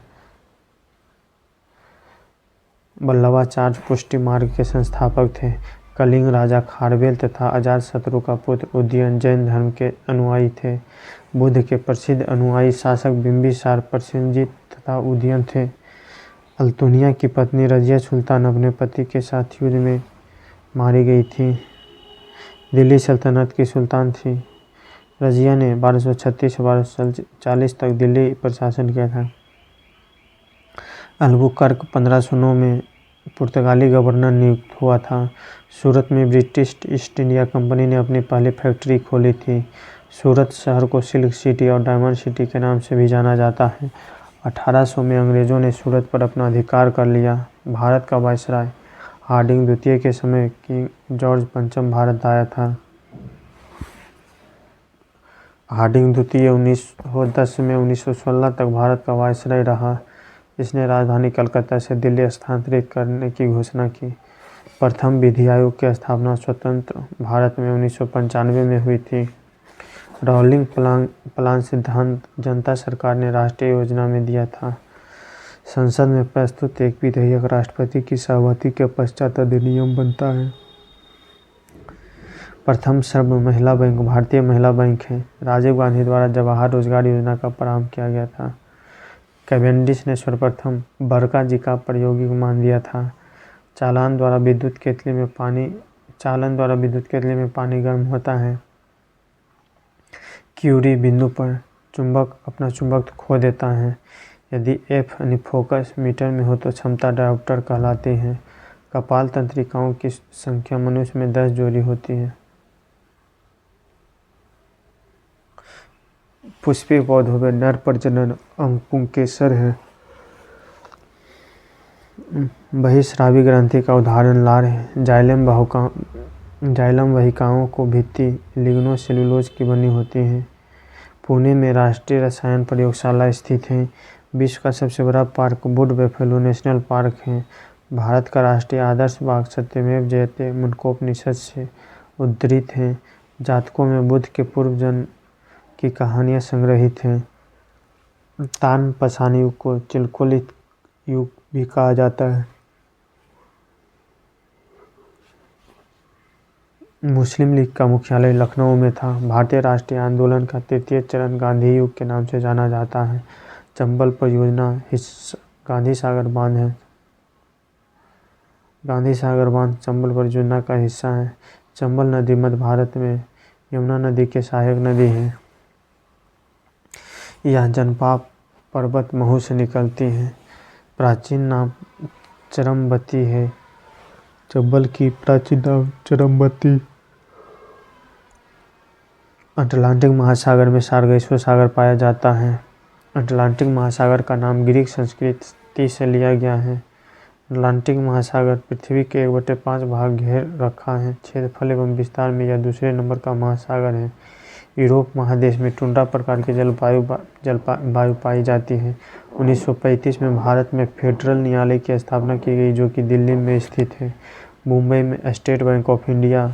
वल्लभाचार्य पुष्टि मार्ग के संस्थापक थे। कलिंग राजा खारवेल तथा अजातशत्रु का पुत्र उदयन जैन धर्म के अनुयायी थे। बुद्ध के प्रसिद्ध अनुयायी शासक बिंबिसार प्रसेनजीत तथा उदयन थे। अल्तुनिया की पत्नी रजिया सुल्तान अपने पति के साथ युद्ध में मारी गई थी। दिल्ली सल्तनत की सुल्तान थी। रजिया ने 1236 से 1240 तक दिल्ली पर शासन किया था। अल्बुकर्क 1509 में पुर्तगाली गवर्नर नियुक्त हुआ था। सूरत में ब्रिटिश ईस्ट इंडिया कंपनी ने अपनी पहली फैक्ट्री खोली थी। सूरत शहर को सिल्क सिटी और डायमंड सिटी के नाम से भी जाना जाता है। 1800 में अंग्रेज़ों ने सूरत पर अपना अधिकार कर लिया। भारत का वायसराय हार्डिंग द्वितीय के समय किंग जॉर्ज पंचम भारत आया था। हार्डिंग द्वितीय 1910 में 1916 तक भारत का वायसराय रहा। इसने राजधानी कलकत्ता से दिल्ली स्थानांतरित करने की घोषणा की। प्रथम विधि आयोग की स्थापना स्वतंत्र भारत में 1995 में हुई थी। रोलिंग प्लान सिद्धांत जनता सरकार ने राष्ट्रीय योजना में दिया था। संसद में प्रस्तुत एक विधेयक राष्ट्रपति की सहमति के पश्चात अधिनियम बनता है। प्रथम सर्व महिला बैंक भारतीय महिला बैंक है। राजीव गांधी द्वारा जवाहर रोजगार योजना का प्रारंभ किया गया था। कैवेंडिश ने सर्वप्रथम बरका जी का प्रायोगिक मान दिया था। चालन द्वारा विद्युत केतली में पानी गर्म होता है। क्यूरी बिंदु पर अपना चुंबक खो देता है। यदि एफ यानी फोकस मीटर में हो तो क्षमता डायोप्टर कहलाती है। कपाल तंत्रिकाओं की संख्या मनुष्य में 10 जोड़ी होती है। पुष्पीय पौधों में नर प्रजनन अंकुकेसर है। बहिस्रावी ग्रंथि का उदाहरण लार है। जाइलम वाहिकाओं को भित्ति लिग्नोसेलुलोज की बनी होती है। पुणे में राष्ट्रीय रसायन प्रयोगशाला स्थित है। विश्व का सबसे बड़ा park would buffalo national park है। भारत का राष्ट्रीय आदर्श बाग सत्यमेव जयते मुंडकोपनिषद से उद्धृत है। जातकों में बुद्ध के पूर्व जन्म की कहानियाँ संग्रहित हैं। तान पाषाण युग को चिलकोलिथ युग भी कहा जाता है। मुस्लिम लीग का मुख्यालय लखनऊ में था। भारतीय राष्ट्रीय आंदोलन का तृतीय चरण गांधी युग के नाम से जाना जाता है। चंबल परियोजना गांधी सागर बांध है। गांधी सागर बांध चंबल परियोजना का हिस्सा है। चंबल नदी मध्य भारत में यमुना नदी के सहायक नदी है। यह जनपाप पर्वत महू से निकलती है। प्राचीन नाम चरमबती है। चंबल की प्राचीन नाम चरमबती। अटलांटिक महासागर में सार्गेश्वर सागर पाया जाता है। अटलांटिक महासागर का नाम ग्रीक संस्कृति से लिया गया है। अटलांटिक महासागर पृथ्वी के 1/5 भाग घेर रखा है। क्षेत्रफल एवं विस्तार में यह दूसरे नंबर का महासागर है। यूरोप महादेश में टुंड्रा प्रकार की जलवायु पाई जाती है। 1935 में भारत में फेडरल न्यायालय की स्थापना की गई, जो कि दिल्ली में स्थित है। मुंबई में स्टेट बैंक ऑफ इंडिया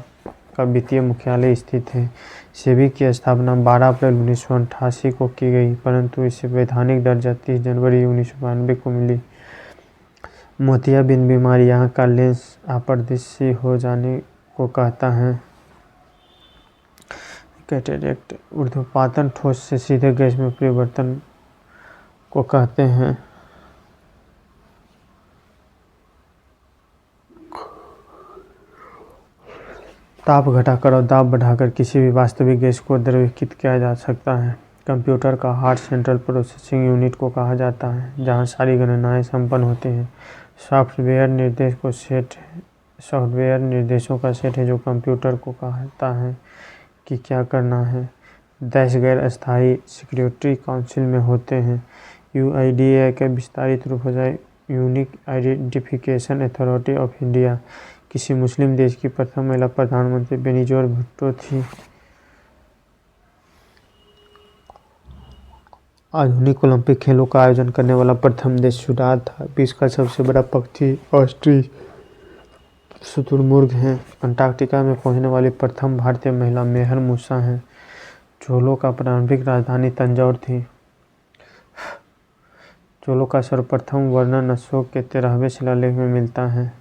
का वित्तीय मुख्यालय स्थित है। सेबी की स्थापना 12 अप्रैल 1988 को की गई, परंतु इसे वैधानिक दर्जा 30 जनवरी 1992 को मिली। मोतियाबिंद बीमारी यहाँ का लेंस अपारदर्शी हो जाने को कहता है। कैटरेक्ट ऊर्ध्वपातन ठोस से सीधे गैस में परिवर्तन को कहते हैं। ताप घटाकर और दाब बढ़ाकर किसी भी वास्तविक गैस को द्रवीकृत किया जा सकता है। कंप्यूटर का हार्ट सेंट्रल प्रोसेसिंग यूनिट को कहा जाता है, जहां सारी गणनाएं संपन्न होती हैं। सॉफ्टवेयर निर्देशों का सेट है जो कंप्यूटर को कहता है कि क्या करना है। 10 गैर अस्थायी सिक्योरिटी काउंसिल में होते हैं। UIDAI का विस्तारित रूप है unique identification authority of India. किसी मुस्लिम देश की प्रथम महिला प्रधानमंत्री बेनीजोर भुट्टो थी। आधुनिक ओलंपिक खेलों का आयोजन करने वाला प्रथम देश सूडान था। विश्व का सबसे बड़ा पक्षी ऑस्ट्रिच शुतुरमुर्ग है। अंटार्कटिका में पहुंचने वाली प्रथम भारतीय महिला मेहर मूसा हैं। चोलों का प्रारंभिक राजधानी तंजौर थी। चोलों का सर्वप्रथम वर्णन अशोक के 13वें शिलालेख में मिलता है।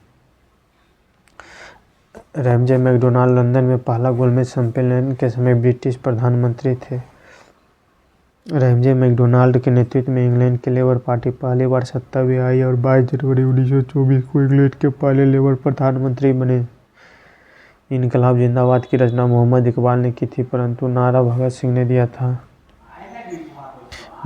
रैमजे मैकडोनाल्ड लंदन में पहला गोलमेज सम्मेलन के समय ब्रिटिश प्रधानमंत्री थे। रैमजे मैकडोनाल्ड के नेतृत्व में इंग्लैंड की लेबर पार्टी पहली बार सत्ता में आई और 22 जनवरी 1924 को इंग्लैंड के पहले लेबर प्रधानमंत्री बने। इनकलाब जिंदाबाद की रचना मोहम्मद इकबाल ने की थी, परंतु नारा भगत सिंह ने दिया था।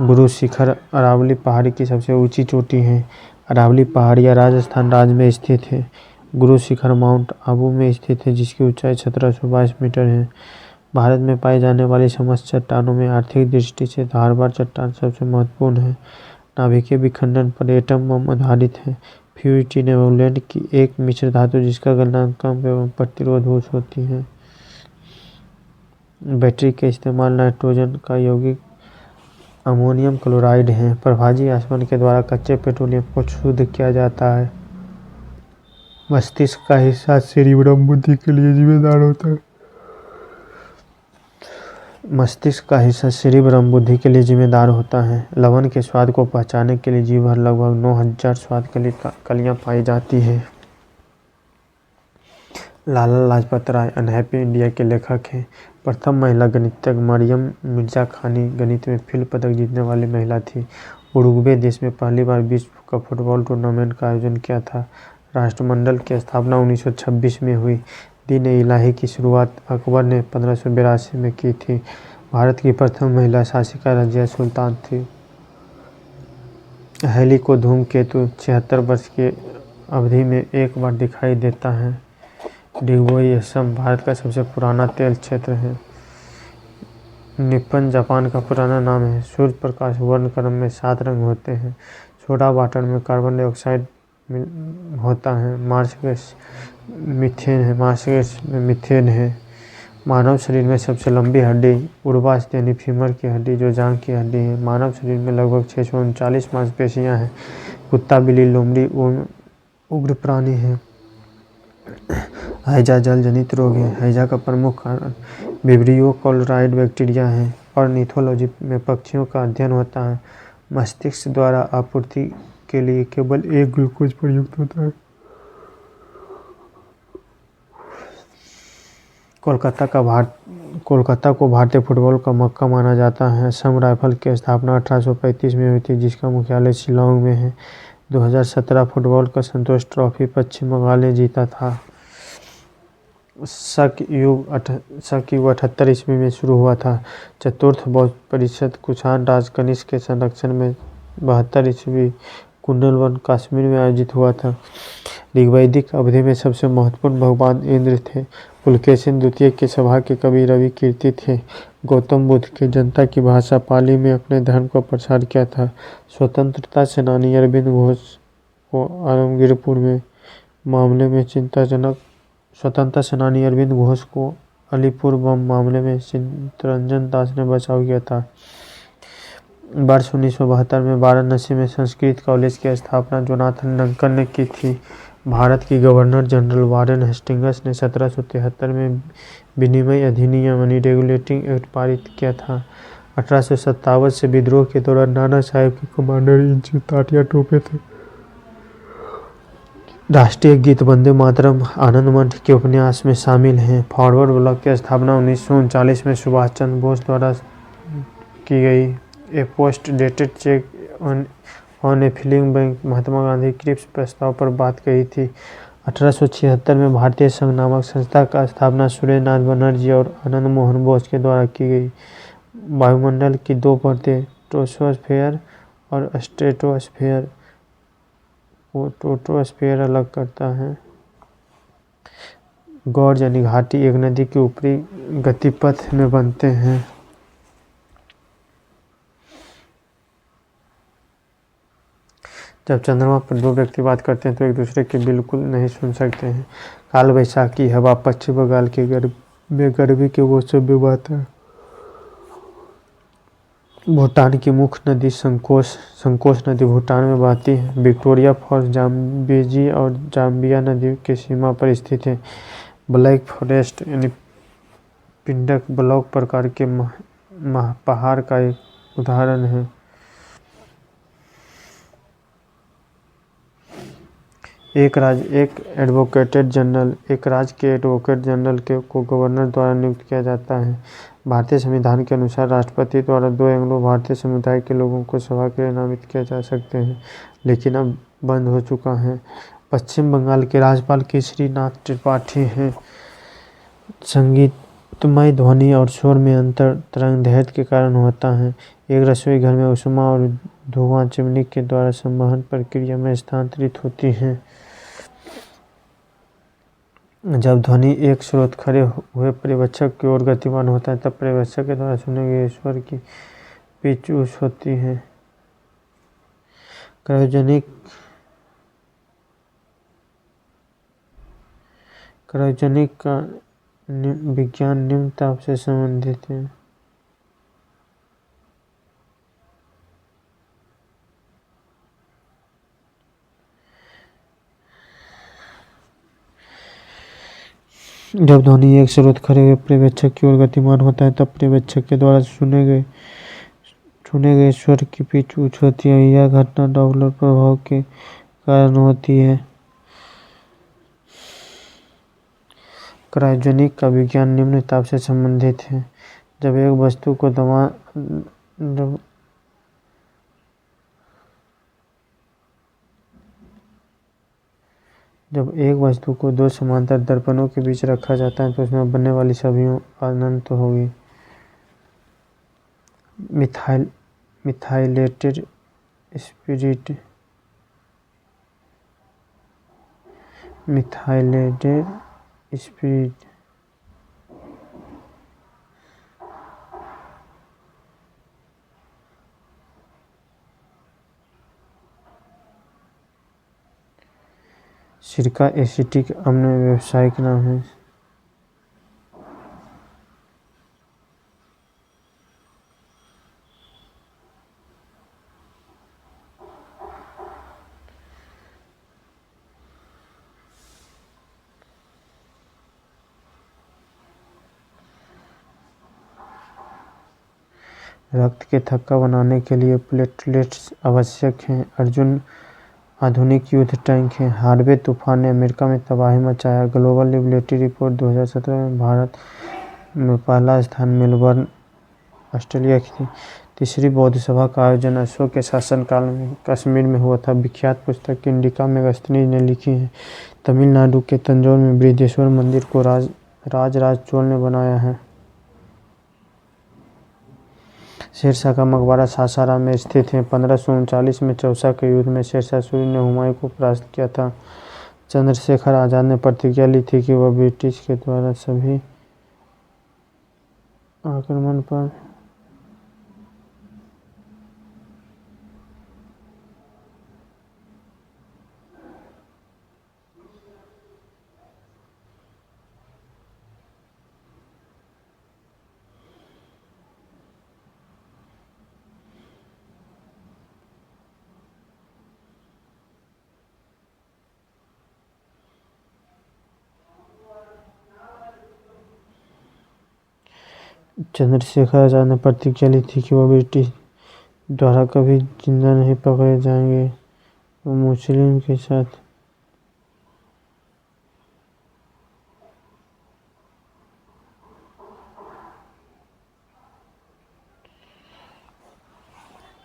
गुरु शिखर अरावली पहाड़ी की सबसे ऊंची चोटी है। अरावली पहाड़ियाँ राजस्थान राज्य में स्थित है। गुरु शिखर माउंट आबू में स्थित है, जिसकी ऊंचाई 1722 मीटर है। भारत में पाई जाने वाली समस्त चट्टानों में आर्थिक दृष्टि से धारवाड़ चट्टान सबसे महत्वपूर्ण है। नाभिकीय विखंडन पर एटम बम आधारित है। फ्यूरिटी नेवुलेंट की एक मिश्र धातु जिसका गलनांक कम एवं प्रतिरोधक होती है। बैटरी के इस्तेमाल नाइट्रोजन का यौगिक अमोनियम क्लोराइड है। प्रभाजी आसमान के द्वारा कच्चे पेट्रोलियम को शुद्ध किया जाता है। मस्तिष्क का हिस्सा सेरिब्रम बुद्धि के लिए जिम्मेदार होता है। मस्तिष्क का हिस्सा सेरिब्रम बुद्धि के लिए जिम्मेदार होता है। लवण के स्वाद को पहचानने के लिए जी भर लगभग 9000 स्वाद कलियां पाई जाती है। लाला लाजपत राय अनहैप्पी इंडिया के लेखक हैं। प्रथम महिला गणितज्ञ मरियम मिर्जा खानी गणित में फील्ड पदक जीतने वाली महिला थी। उरुग्वे देश में पहली बार विश्व कप फुटबॉल टूर्नामेंट का आयोजन किया था। राष्ट्रमंडल की स्थापना 1926 में हुई। दीन-ए-इलाही की शुरुआत अकबर ने 1582 में की थी। भारत की प्रथम महिला शासिका रज़िया सुल्तान थी। हेली को धूमकेतु 76 वर्ष की अवधि में एक बार दिखाई देता है। डिगबोई असम भारत का सबसे पुराना तेल क्षेत्र है। निप्पन जापान का पुराना नाम है। सूर्य प्रकाश वर्णक्रम में 7 रंग होते हैं। सोडा वाटर में कार्बन डाइऑक्साइड होता है। मार्स गैस में मीथेन है। मानव शरीर में सबसे लंबी हड्डी उर्वास यानी फीमर की हड्डी जो जांघ की हड्डी है। मानव शरीर में लगभग 639 मांसपेशियां हैं। कुत्ता, बिल्ली, लोमड़ी उग्र प्राणी हैं। हैजा जल जनित रोग है। हैजा का प्रमुख कारण विब्रियो क्लोराइड बैक्टीरिया है। ऑर्निथोलॉजी में पक्षियों का अध्ययन होता है। मस्तिष्क द्वारा आपूर्ति के लिए केवल एक ग्लूकोज प्रयुक्त होता है। कोलकाता को भारतीय फुटबॉल का मक्का माना जाता है। असम राइफल की स्थापना 1835 में हुई थी, जिसका मुख्यालय शिलांग में है। 2017 फुटबॉल का संतोष ट्रॉफी पश्चिम बंगाल ने जीता था। शक युग 78 ईस्वी में शुरू हुआ था। चतुर्थ बौद्ध परिषद कुषाण राज कनिष्क के संरक्षण में 72 ईस्वी कुंडलवन कश्मीर में आयोजित हुआ था। ऋग्वैदिक अवधि में सबसे महत्वपूर्ण भगवान इंद्र थे। पुलकेशिन द्वितीय की सभा के कवि रवि कीर्ति थे। गौतम बुद्ध के जनता की भाषा पाली में अपने धर्म का प्रचार किया था। स्वतंत्रता सेनानी अरविंद घोष को आलमगीरपुर में मामले में स्वतंत्रता सेनानी अरविंद घोष को अलीपुर बम मामले में चित्तरंजन दास ने बचाव किया था। वर्ष 1972 में वाराणसी में संस्कृत कॉलेज की स्थापना जोनाथन डंकन ने की थी। भारत की गवर्नर जनरल वारेन हेस्टिंग्स ने 1773 में विनिमय अधिनियम यानी रेगुलेटिंग एक्ट पारित किया था। 1857 से विद्रोह के दौरान नाना साहेब के commander in chief Tatya Tope थे। राष्ट्रीय गीत वंदे मातरम आनंद मठ के उपन्यास में शामिल हैं। फॉरवर्ड ब्लॉक की स्थापना 1939 में सुभाष चंद्र बोस द्वारा की गई। A post dated cheque on a failing bank Mahatma Gandhi Cripps प्रस्ताव पर बात कही थी। 1876 में भारतीय संघ नामक संस्था का स्थापना सुरेंद्रनाथ बनर्जी और आनंद मोहन बोस के द्वारा की गई। वायुमंडल की 2 परतें ट्रोपोस्फेयर और स्ट्रेटोस्फेयर को ट्रोपोस्फेयर अलग करता है। गॉर्ज यानी घाटी एक नदी के ऊपरी गतिपथ में बनते हैं। जब चंद्रमा पर 2 व्यक्ति बात करते हैं तो एक दूसरे के बिल्कुल नहीं सुन सकते हैं। काल वैशाखी हवा पश्चिम बंगाल के गर्मी के वो सब बात है। भूटान की मुख्य नदी संकोश नदी भूटान में बहती है। विक्टोरिया फॉल्स जाम्बेजी और जाम्बिया नदी की सीमा पर स्थित है। ब्लैक फॉरेस्ट यानी पिंडक ब्लॉक प्रकार के पहाड़ का एक उदाहरण है। एक राज्य के एडवोकेट जनरल को गवर्नर द्वारा नियुक्त किया जाता है। भारतीय संविधान के अनुसार राष्ट्रपति द्वारा 2 एंग्लो भारतीय समुदाय के लोगों को सभा के लिए नामित किया जा सकते हैं, लेकिन अब बंद हो चुका है। पश्चिम बंगाल के राज्यपाल केसरीनाथ त्रिपाठी हैं। संगीतमय ध्वनि और शोर में अंतर तरंग दैर्ध्य के कारण होता है। एक रसोई घर में ऊष्मा और धुआं चिमनी के द्वारा संवहन प्रक्रिया में स्थानांतरित होती है। जब ध्वनि एक स्रोत खड़े हुए पर्यवेक्षक की ओर गतिमान होता है, तब पर्यवेक्षक के द्वारा सुने गए स्वर की पिच उच्च होती है। क्रायोजेनिक का विज्ञान निम्न ताप से संबंधित है। जब ध्वनि एक स्रोत खड़े हुए पर्यवेक्षक की ओर गतिमान होता है, तब पर्यवेक्षक के द्वारा सुने गए स्वर की पिच उच्च होती है। यह घटना डॉपलर प्रभाव के कारण होती है। क्रायोजेनिक का विज्ञान निम्न ताप से संबंधित है। जब एक वस्तु को दो समांतर दर्पणों के बीच रखा जाता है तो उसमें बनने वाली छवियों अनंत होगी। मिथाइलेटेड स्पिरिट सिरका एसिटिक अम्ल व्यावसायिक नाम है। रक्त के थक्का बनाने के लिए प्लेटलेट्स आवश्यक हैं। अर्जुन आधुनिक युद्ध टैंक हैं। हार्वे तूफान ने अमेरिका में तबाही मचाया। ग्लोबल लिबर्टी रिपोर्ट 2017 में भारत में पहला स्थान मेलबर्न ऑस्ट्रेलिया की थी। तीसरी बौद्ध सभा का आयोजन अशोक के शासनकाल में कश्मीर में हुआ था। विख्यात पुस्तक इंडिका मेगास्थनीज ने लिखी है। तमिलनाडु के तंजौर में बृहदेश्वर मंदिर को राजराज चोल ने बनाया है। शेरशाह का मकबरा सासाराम में स्थित है। 1539 में चौसा के युद्ध में शेरशाह सूरी ने हुमायूं को परास्त किया था। चंद्रशेखर आजाद ने प्रतिज्ञा ली थी कि वह ब्रिटिश के द्वारा सभी आक्रमण पर चंद्रशेखर आजाद ने प्रतिज्ञा ली थी कि वह ब्रिटिश द्वारा कभी जिंदा नहीं पकड़े जाएंगे। वो मुस्लिम के साथ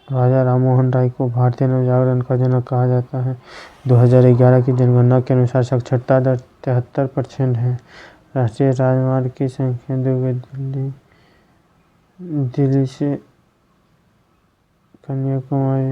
राजा राममोहन राय को भारतीय नवजागरण का जनक कहा जाता है। 2011 की जनगणना के अनुसार साक्षरता दर 73% है। राष्ट्रीय राजमार्ग की संख्या दिल्ली से कन्याकुमारी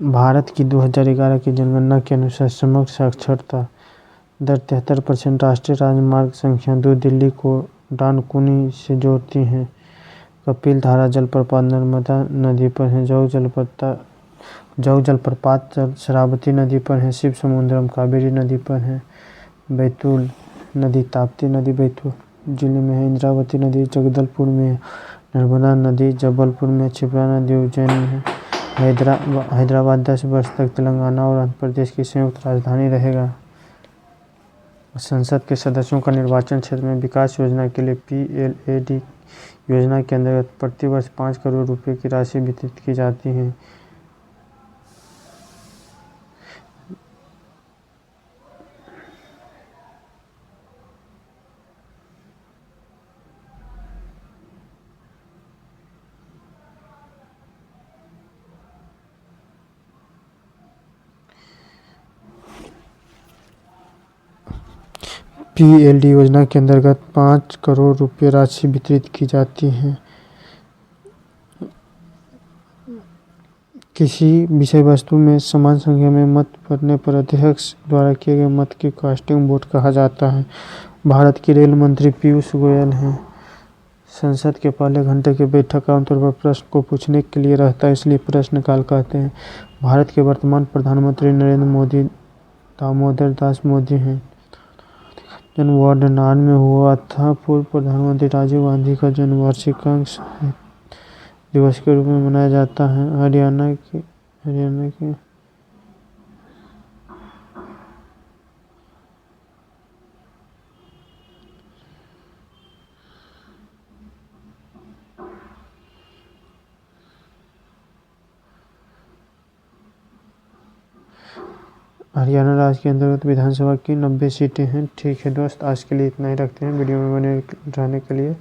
भारत की 2011 की जनगणना के अनुसार समग्र साक्षरता दर 73%। राष्ट्रीय राजमार्ग संख्या 2 दिल्ली को डानकुनी से जोड़ती है। कपिल धारा जलप्रपात नर्मदा नदी पर है। जौग जलप्रपात शरावती नदी पर है। शिव समुद्रम कावेरी नदी पर है। बैतूल नदी ताप्ती नदी बैतूल जिले में है। इंद्रावती नदी जगदलपुर में है। नर्मदा नदी जबलपुर में। क्षिप्रा नदी उज्जैन में है। हैदराबाद 10 वर्ष तक तेलंगाना और आंध्र प्रदेश की संयुक्त राजधानी रहेगा। संसद के सदस्यों का निर्वाचन क्षेत्र में विकास योजना के लिए PLAD योजना के अंतर्गत प्रतिवर्ष 5 करोड़ रुपए की राशि वितरित की जाती है। PLD योजना के अंतर्गत 5 करोड़ रुपए राशि वितरित की जाती है। किसी विषय वस्तु में समान संख्या में मत पड़ने पर अध्यक्ष द्वारा किए गए मत की कास्टिंग वोट कहा जाता है। भारत के रेल मंत्री पीयूष गोयल हैं। संसद के पहले घंटे की बैठक आमतौर पर प्रश्न को पूछने के लिए रहता है, इसलिए प्रश्नकाल कहते हैं। भारत के वर्तमान प्रधानमंत्री नरेंद्र मोदी दामोदर दास मोदी हैं। जन्म वायनाड में हुआ था। पूर्व प्रधानमंत्री राजीव गांधी का जन्म वार्षिकांक दिवस के रूप में मनाया जाता है। हरियाणा के हरियाणा राज्य के अंतर्गत विधानसभा की 90 सीटें हैं। ठीक है दोस्त, आज के लिए इतना ही रखते हैं। वीडियो में बने रहने के लिए